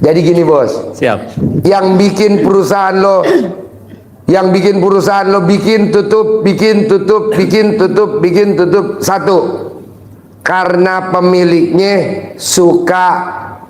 Jadi gini bos. Siap. Yang bikin perusahaan lo, bikin tutup, satu, karena pemiliknya suka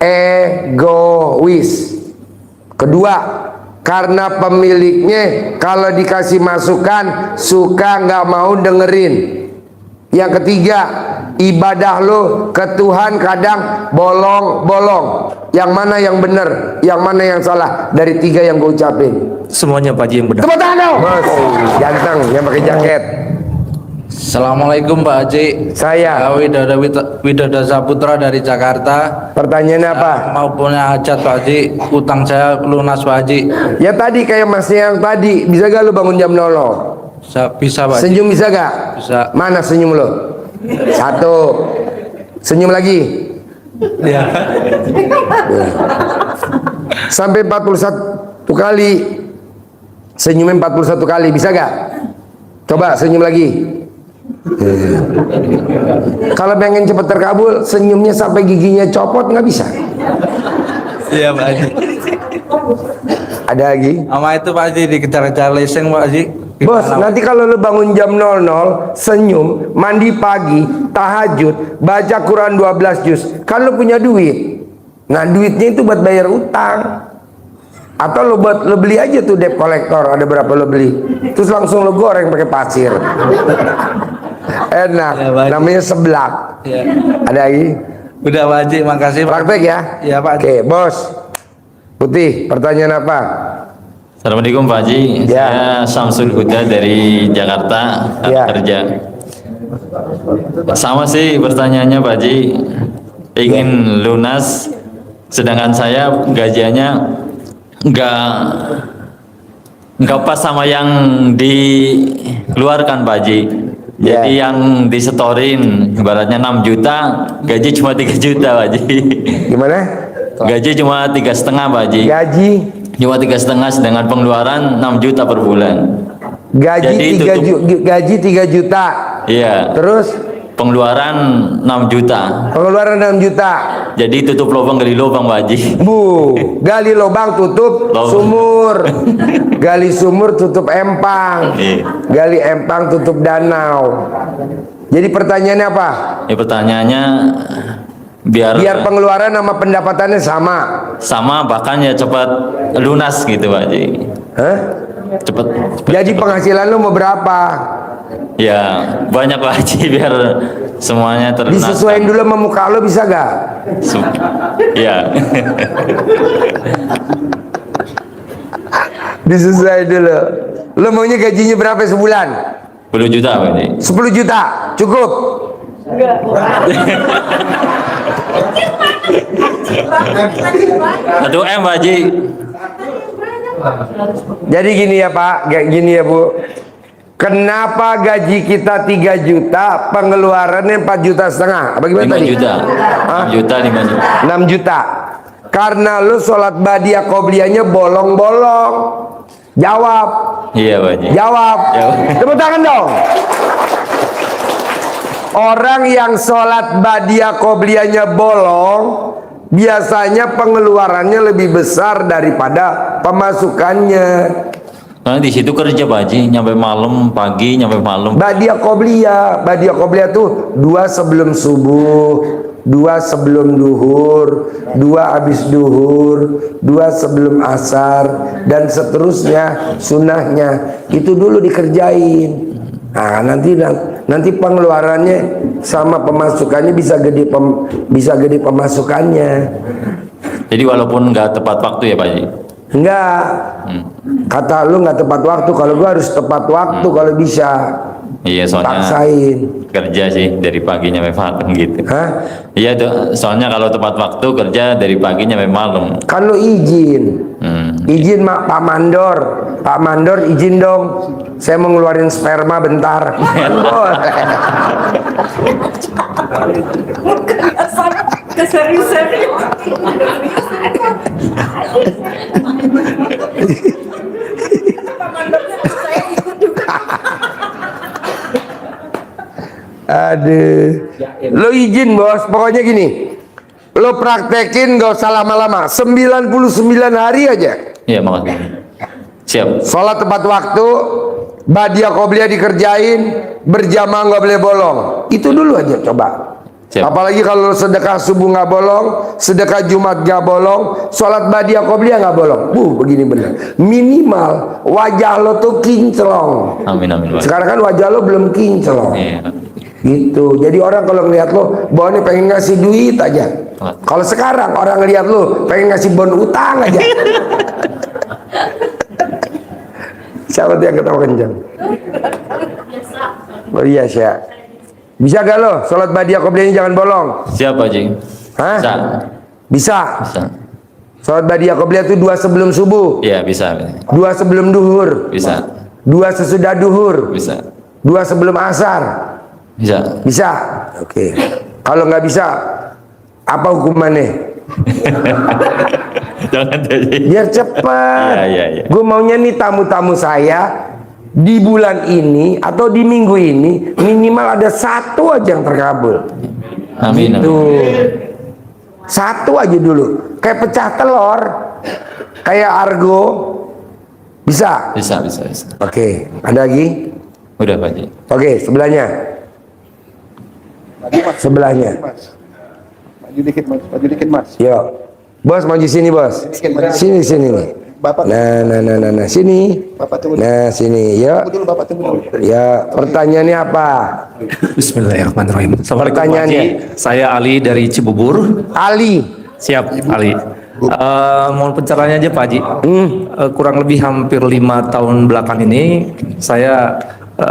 egois. Kedua, karena pemiliknya kalau dikasih masukan suka nggak mau dengerin. Yang ketiga, ibadah lo ke Tuhan kadang bolong-bolong. Yang mana yang benar, yang mana yang salah dari tiga yang gue ucapin? Semuanya Pak Haji yang benar. Tepuk tangan dong. Bos, ganteng yang pakai jaket. Assalamualaikum Pak Haji. Saya Widodo Saputra dari Jakarta. Pertanyaannya apa? Mau punya hajat Pak Haji, utang saya lunas Pak Haji. Ya tadi kayak masnya yang tadi, bisa gak lu bangun jam 00? Bisa Pak Haji. Senyum bisa gak? Bisa. Mana senyum lo? Satu. Senyum lagi. Ya. Sampai 41 kali. Senyumnya 41 kali, bisa gak? Coba senyum lagi. Kalau pengen cepet terkabul, senyumnya sampai giginya copot, nggak bisa. Iya Pak Haji. Ada lagi? Sama itu Pak Haji dikejar-kejar leasing Pak Haji. Bos, nanti kalau lu bangun jam 00, senyum, mandi pagi, tahajud, baca Quran 12 juz, kan lu punya duit. Nah, duitnya itu buat bayar utang. Atau lu buat lu beli aja tuh debt collector, ada berapa lu beli. Terus langsung lu goreng pakai pasir. Enak, Ya, Pak Haji. namanya seblak. Ya. Ada lagi? Udah Pak Haji, makasih Pak. Praktek ya? Iya Pak Haji. Oke, Bos. Putih, pertanyaan apa? Assalamualaikum Pak Haji. Ya. Saya Samsul Huda dari Jakarta, Ya. kerja. Sama sih pertanyaannya Pak Haji. Ingin lunas, sedangkan saya gajiannya nggak pas sama yang dikeluarkan Pak Haji. Jadi yang disetorin ibaratnya 6 juta, gaji cuma 3 juta Pak Haji. Gimana? Gaji cuma 3,5 Pak Haji. Gaji Cuma 3,5 dengan pengeluaran 6 juta per bulan. Jadi gaji 3 juta. Iya. Terus Pengeluaran 6 juta. pengeluaran 6 juta. Jadi tutup lubang gali lubang Pak Haji. Bu, gali lubang tutup Lubang. sumur. Gali sumur tutup empang. Iya. Gali empang tutup danau. Jadi pertanyaannya apa? Pertanyaannya biar pengeluaran sama pendapatannya sama. sama, bahkan ya cepat lunas gitu Pak Haji. Hah? Cepat. Jadi penghasilan lu mau berapa? Ya banyak Pak Haji biar semuanya terlunas. Disesuaiin dulu sama muka lu, bisa gak? Iya. Disesuaiin dulu. Lu maunya gajinya berapa sebulan? 10 juta Pak Haji. 10 juta, cukup? Satu M Pak Haji. Jadi gini ya Pak, gini ya Bu. Kenapa gaji kita 3 juta, pengeluarannya 4 juta setengah? Apa gimana 5 tadi? juta. 6 juta, 5 juta. 6 juta. Karena lu sholat badiah qobliyahnya bolong-bolong. Jawab. Iya Pak Haji. Jawab. Jawab. Tepuk tangan dong. Orang yang sholat badiah qobliyahnya bolong, biasanya pengeluarannya lebih besar daripada pemasukannya. Karena di situ kerja Pak Haji, nyampe malam, pagi nyampe malam. Badiah qobliyah tuh 2 sebelum subuh, 2 sebelum duhur, 2 habis duhur, 2 sebelum asar, dan seterusnya sunnahnya. Itu dulu dikerjain. Nah, nanti pengeluarannya sama pemasukannya bisa gede pemasukannya. Jadi walaupun nggak tepat waktu ya Pak Haji. Enggak. Kata lu nggak tepat waktu, kalau gua harus tepat waktu kalau bisa. Iya soalnya Paksain. kerja sih dari pagi nyampe malam gitu. Hah? Iya tuh, soalnya kalau tepat waktu kerja dari pagi nyampe malam. Kan lu izin. Izin Pak Mandor. Pak Mandor izin dong. Saya mau ngeluarin sperma bentar. Kan boleh. Aduh, lo izin bos, pokoknya gini, lo Lo praktekin gak usah lama-lama, 99 hari aja. Iya, makasih. Siap. Sholat tepat waktu, badiah qobliyah dikerjain, berjamaah nggak boleh bolong. Itu dulu aja coba. Siap. Apalagi kalau sedekah subuh nggak bolong, sedekah Jumat nggak bolong, sholat badiah qobliyah nggak bolong. Begini bener. Minimal wajah lo tuh kinclong. Amin, amin, Pak. Sekarang kan wajah lo belum kinclong. Iya. Gitu. Jadi orang kalau ngeliat lo, bawaannya pengen ngasih duit aja. Kalau sekarang orang ngeliat lo, pengen ngasih bon utang aja. Siapa tuh yang ketawa kencang? Oh iya, Syah. Bisa gak lo sholat badiah qobliyahnya jangan bolong? Siap, Pak Haji. Hah? Bisa. Bisa. Bisa. Sholat badiah qobliyah itu 2 sebelum subuh, Iya, bisa. 2 sebelum duhur, Bisa. 2 sesudah duhur, Bisa. 2 sebelum asar. Bisa. Bisa? Oke. Kalau nggak bisa, apa hukumannya? Jangan Haji. Biar cepat. Iya. Gue maunya nih tamu-tamu saya di bulan ini atau di minggu ini minimal ada 1 aja yang terkabul. Amin. Gitu. Amin. 1 aja dulu. Kayak pecah telur, kayak argo. Bisa? Bisa. Oke. Ada lagi? Udah, Pak Haji. Oke, sebelahnya. Sebelahnya. Maju dikit mas. Yuk. Bos maju sini, Bos. Sini nih. Bapak. Nah, sini. Bapak tunggu. Nah, sini. Yuk. Tunggu dulu, Bapak tunggu dulu. Ya, pertanyaannya apa? Bismillahirrahmanirrahim. Assalamualaikum Pak Pertanyaannya. Haji. Saya Ali dari Cibubur. Ali. Siap, Ali. Mohon pencerahannya aja Pak Haji. Kurang lebih hampir 5 tahun belakang ini saya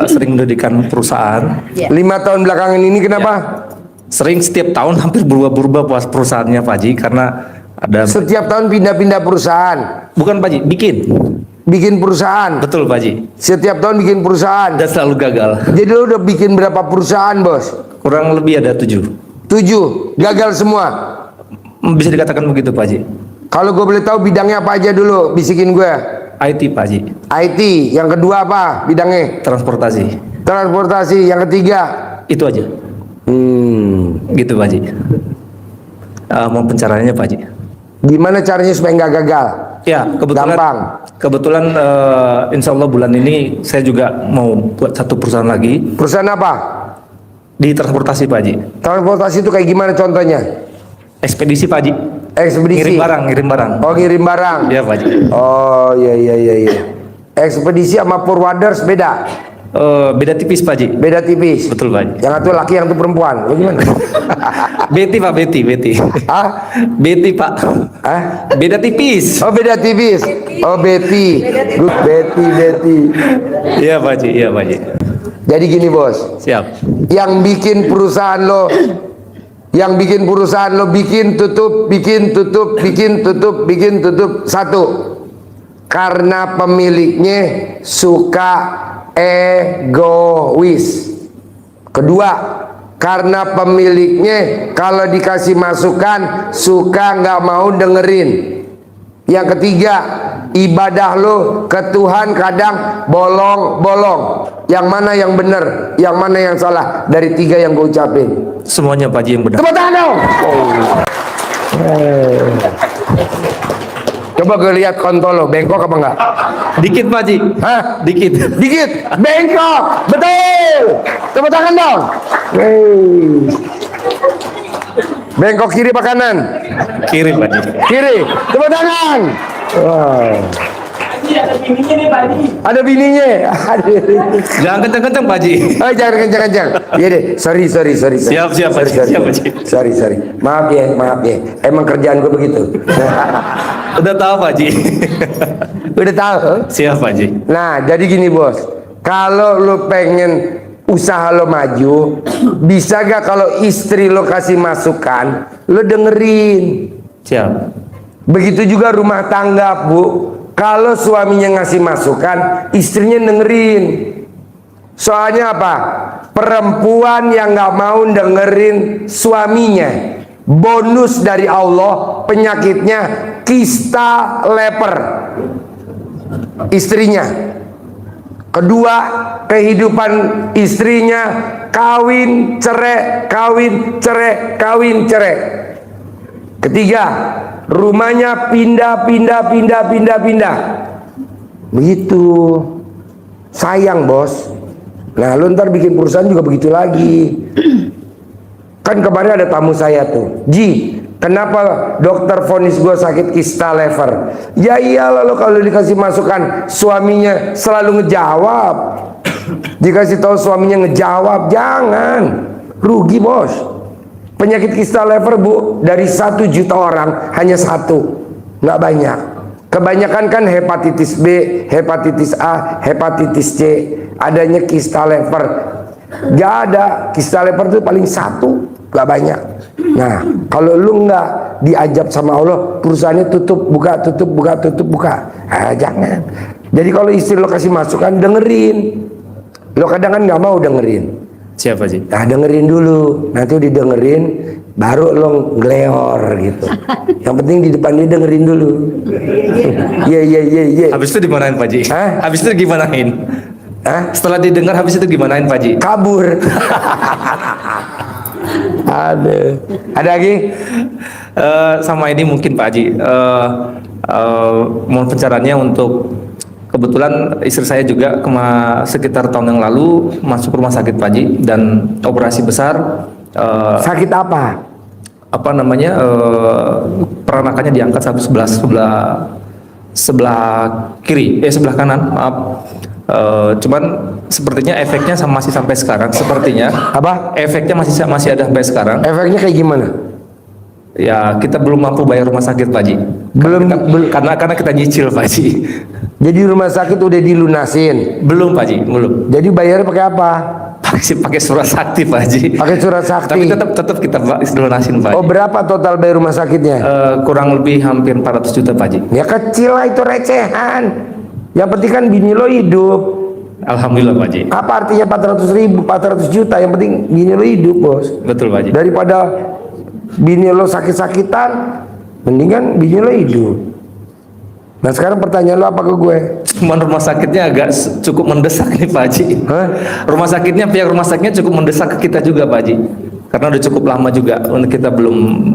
sering mendirikan perusahaan. 5 tahun belakangan ini kenapa? Sering setiap tahun hampir berubah-berubah perusahaannya Pak Haji karena ada Setiap tahun pindah-pindah perusahaan. bukan Pak Haji, Bikin perusahaan. betul Pak Haji. Setiap tahun bikin perusahaan. Dan selalu gagal. Jadi lo udah bikin berapa perusahaan, Bos? Kurang lebih ada 7. 7. Gagal semua. Bisa dikatakan begitu Pak Haji. Kalau gue boleh tahu bidangnya apa aja dulu, bisikin gue. IT Pak Haji, IT. Yang kedua apa bidangnya? transportasi. Transportasi. Yang ketiga. Itu aja. Gitu Pak Haji. Mau pencerahannya Pak Haji. Gimana caranya supaya nggak gagal? Ya, Gampang. Kebetulan insya Allah bulan ini saya juga mau buat satu perusahaan lagi Perusahaan apa? di transportasi Pak Haji. Transportasi itu kayak gimana contohnya? Ekspedisi Pak Haji. Ekspedisi. Ngirim barang. Oh, ngirim barang. Ya Pak Haji. Oh, iya. Ekspedisi sama forwarders beda. Beda tipis Pak Haji. Beda tipis. Betul Pak Haji. Yang satu laki, yang itu perempuan. Bagaimana? Betty Pak, Betty. Hah? Betty Pak. Hah? Beda tipis. Oh, beda tipis. Oh, Betty. Good Betty. Iya Pak Haji, iya Pak Haji. Jadi gini, Bos. Siap. Yang bikin perusahaan lo bikin tutup. 1. Karena pemiliknya suka egois. 2. Karena pemiliknya kalau dikasih masukan suka nggak mau dengerin. Yang ketiga, ibadah lo ke Tuhan kadang bolong-bolong. Yang mana yang benar, yang mana yang salah dari 3 yang gue ucapin? Semuanya Pak Haji yang benar. Tepuk tangan dong. Coba gue lihat kontol lo, bengkok apa enggak? Dikit Pak Haji. Hah? Dikit. Dikit, bengkok, betul. Tepuk tangan dong. Bengkok kiri apa kanan? Kiri Pak Haji. Kiri. Tepuk tangan. Wow. Ada bininya. Jangan kencang-kencang Pak Haji. Oh, jangan kencang-kencang. Iya deh. Sorry. Siap, Pak Haji. Siap, Pak Haji. Sorry. Maaf ya. Emang kerjaan gue begitu. Udah tahu Pak Haji. Udah tahu? Siap Pak Haji. Nah, jadi gini Bos. Kalau lo pengen usaha lo maju, bisa gak kalau istri lo kasih masukan, lo dengerin. Siap. Begitu juga rumah tangga, Bu. Kalau suaminya ngasih masukan, istrinya dengerin. Soalnya apa? Perempuan yang gak mau dengerin suaminya, bonus dari Allah penyakitnya kista leper. Istrinya. Kedua, kehidupan istrinya kawin cerai. Ketiga, rumahnya pindah. Begitu. Sayang bos. Nah lu ntar bikin perusahaan juga begitu lagi. Kan kemarin ada tamu saya tuh, Ji, kenapa dokter vonis gue sakit kista lever? Ya iyalah lo kalau dikasih masukan suaminya selalu ngejawab. Dikasih tahu suaminya ngejawab, jangan. Rugi bos. Penyakit kista lever bu, dari 1 juta orang hanya 1, nggak banyak. Kebanyakan kan hepatitis B, hepatitis A, hepatitis C. Adanya kista lever. Gak ada, kista lever itu paling 1, gak banyak. Nah, kalau lu nggak diajab sama Allah, perusahaannya tutup, buka. Jangan. Jadi kalau istri lo kasih masukan, dengerin. Lo kadang kan nggak mau dengerin. Siapa sih? Nah dengerin dulu, nanti udah dengerin, baru lo ngeleor gitu. Yang penting di depan dia dengerin dulu. Iya. Habis itu dimanain Pak Ji? Hah? Habis itu gimanain? Hah? Setelah didengar habis itu gimanain Pak Ji? Kabur. Ada lagi? Sama ini mungkin Pak Haji, mohon pencerahannya untuk kebetulan istri saya juga sekitar tahun yang lalu masuk rumah sakit Pak Haji dan operasi besar. Sakit apa? Apa namanya? Peranakannya diangkat sebelah kiri, sebelah kanan, maaf. Cuman sepertinya efeknya masih sampai sekarang. Sepertinya Apa? efeknya masih ada sampai sekarang. Efeknya kayak gimana? Ya kita belum mampu bayar rumah sakit Pak Haji. Belum. Karena kita nyicil Pak Haji. Jadi rumah sakit udah dilunasin. Belum Pak Haji, belum. Jadi bayarnya pakai apa? Pakai surat sakti Pak Haji. Pakai surat sakti. Tapi tetap kita lunasin Pak Haji. Oh berapa total bayar rumah sakitnya? Kurang lebih hampir 400 juta Pak Haji. Ya kecil lah itu, recehan. Yang penting kan bini lo hidup. Alhamdulillah Pak Haji. Apa artinya 400 juta? Yang penting bini lo hidup bos. Betul Pak Haji. Daripada bini lo sakit-sakitan, mendingan bini lo hidup. Nah sekarang pertanyaan lo apa ke gue? Cuman rumah sakitnya agak cukup mendesak nih Pak Haji. Hah? Pihak rumah sakitnya cukup mendesak ke kita juga Pak Haji. Karena udah cukup lama juga untuk kita belum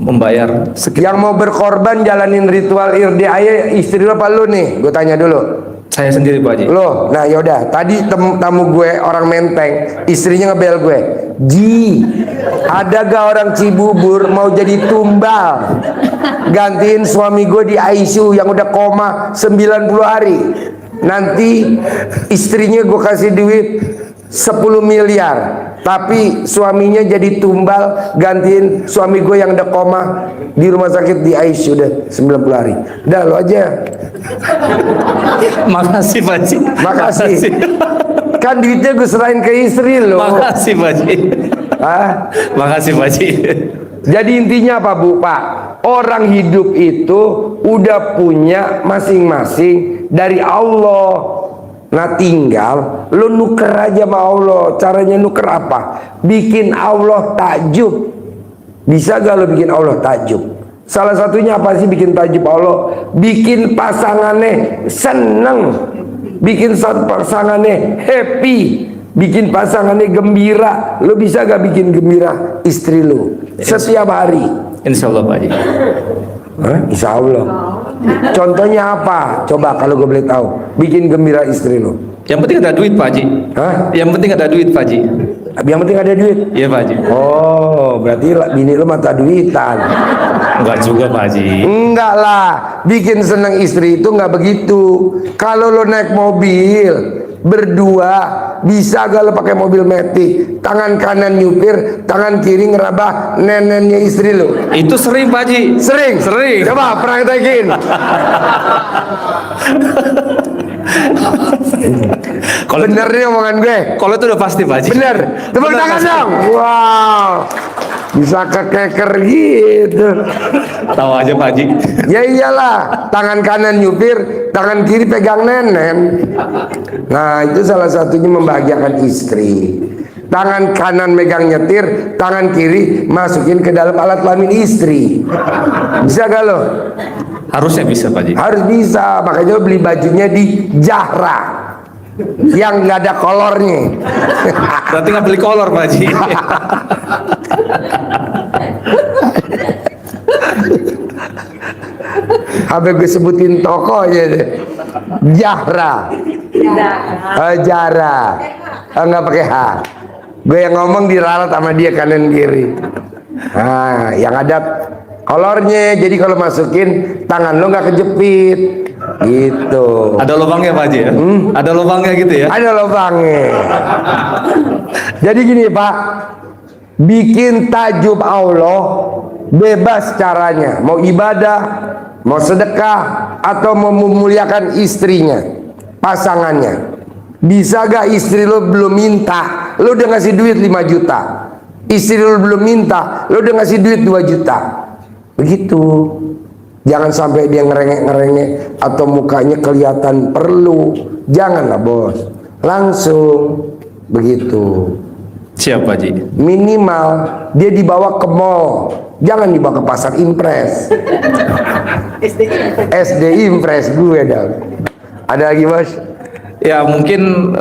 membayar. Yang mau berkorban jalanin ritual irdi ayah istri lo apa lu nih? Gue tanya dulu. Saya sendiri Pak Haji. Lo, nah yaudah. Tadi tamu gue orang Menteng, istrinya ngebel gue. Ji, ada gak orang Cibubur mau jadi tumbal? Gantiin suami gue di ICU yang udah koma 90 hari. Nanti istrinya gue kasih duit 10 miliar. Tapi suaminya jadi tumbal, gantiin suami gue yang udah koma di rumah sakit di ICU udah 90 hari. Udah lo aja. Makasih Pak Haji. Makasih. Kan duitnya gue serahin ke istri lo. Makasih Pak Haji. Hah? Makasih Pak Haji. Jadi intinya apa Bu Pak? Orang hidup itu udah punya masing-masing dari Allah. Nah tinggal lo nuker aja sama Allah. Caranya nuker apa? Bikin Allah takjub. Bisa gak lo bikin Allah takjub? Salah satunya apa sih bikin takjub Allah? Bikin pasangannya seneng, bikin pasangannya happy, bikin pasangannya gembira. Lo bisa gak bikin gembira istri lo setiap hari? Insya Allah Pak Haji. Hah? Insya Allah. Contohnya apa? Coba kalau gue boleh tahu. Bikin gembira istri lo. Yang penting ada duit Pak Haji. Hah? Yang penting ada duit Pak Haji. Yang penting ada duit. Iya Pak Haji. Oh, berarti bini lo mata duitan. Enggak juga Pak Haji. Enggak lah. Bikin seneng istri itu enggak begitu. Kalau lo naik mobil berdua, bisa gak lo pakai mobil metik, tangan kanan nyupir, tangan kiri ngerabah nenennya istri lo? Itu sering Pak Haji. Sering? Sering. Coba praktekin. Kalau Bener nih omongan gue. Kalau itu udah pasti Pak Haji. Bener. Tepuk Bener, tangan pasti. dong. Wow. Bisa kekeker gitu. Tahu aja Pak Haji. Ya iyalah, tangan kanan nyupir, tangan kiri pegang nenen. Nah itu salah satunya membahagiakan istri. Tangan kanan megang nyetir, tangan kiri masukin ke dalam alat kelamin istri. Bisa gak lo? Harusnya bisa Pak Haji. Harus bisa, makanya lo beli bajunya di Zahra yang nggak ada kolornya. Berarti nggak beli kolor Pak Haji. Apa gue sebutin tokonya deh. Jahra. Jara. Enggak pakai H. Gue yang ngomong diralat sama dia kanan kiri. Nah, yang ada kolornya. Jadi kalau masukin tangan lo nggak kejepit. Gitu. Ada lubangnya Pak Haji ya? Ada lubangnya gitu ya? Ada lubangnya. Jadi gini Pak, bikin tajub Allah bebas caranya. Mau ibadah, mau sedekah, atau mau memuliakan istrinya, pasangannya. Bisa gak istri lo belum minta, lo udah ngasih duit 5 juta. Istri lo belum minta, lo udah ngasih duit 2 juta. Begitu. Jangan sampai dia ngerengek-ngerengek atau mukanya kelihatan perlu. Janganlah bos. Langsung begitu. Siap Pak Haji. Minimal dia dibawa ke mall. Jangan dibawa ke pasar Impres. SD Impres gue dong. Ada lagi bos? Ya mungkin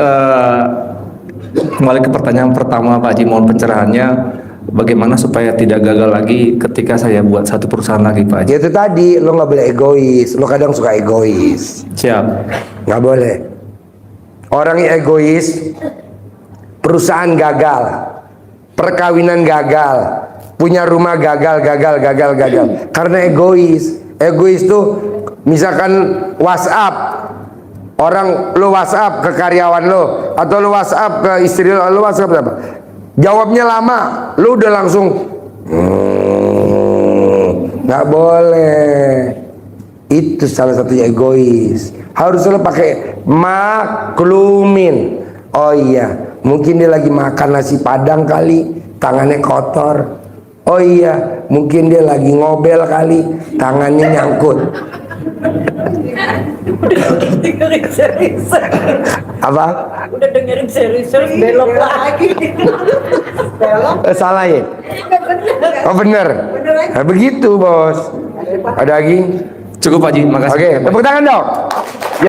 kembali ke pertanyaan pertama Pak Haji, mohon pencerahannya bagaimana supaya tidak gagal lagi ketika saya buat satu perusahaan lagi Pak Haji. Ya itu tadi, lo nggak boleh egois. Lo kadang suka egois. Siap. Nggak boleh. Orang yang egois, perusahaan gagal, perkawinan gagal, punya rumah gagal. Karena egois. Egois tuh misalkan WhatsApp. Orang lo WhatsApp ke karyawan lo, atau lo WhatsApp ke istri lo WhatsApp apa? Jawabnya lama, lo udah langsung nggak boleh. Itu salah satunya egois. Harus lo pakai maklumin. Oh iya, mungkin dia lagi makan nasi padang kali, tangannya kotor. Oh iya, mungkin dia lagi ngobel kali, tangannya nyangkut. Dengerin serius. Apa? Udah dengerin serius belok lagi. Belok. Salah ya? Oh bener. Nah, begitu bos. Ada lagi? Cukup Pak Haji, makasih. Oke, tepuk tangan dong.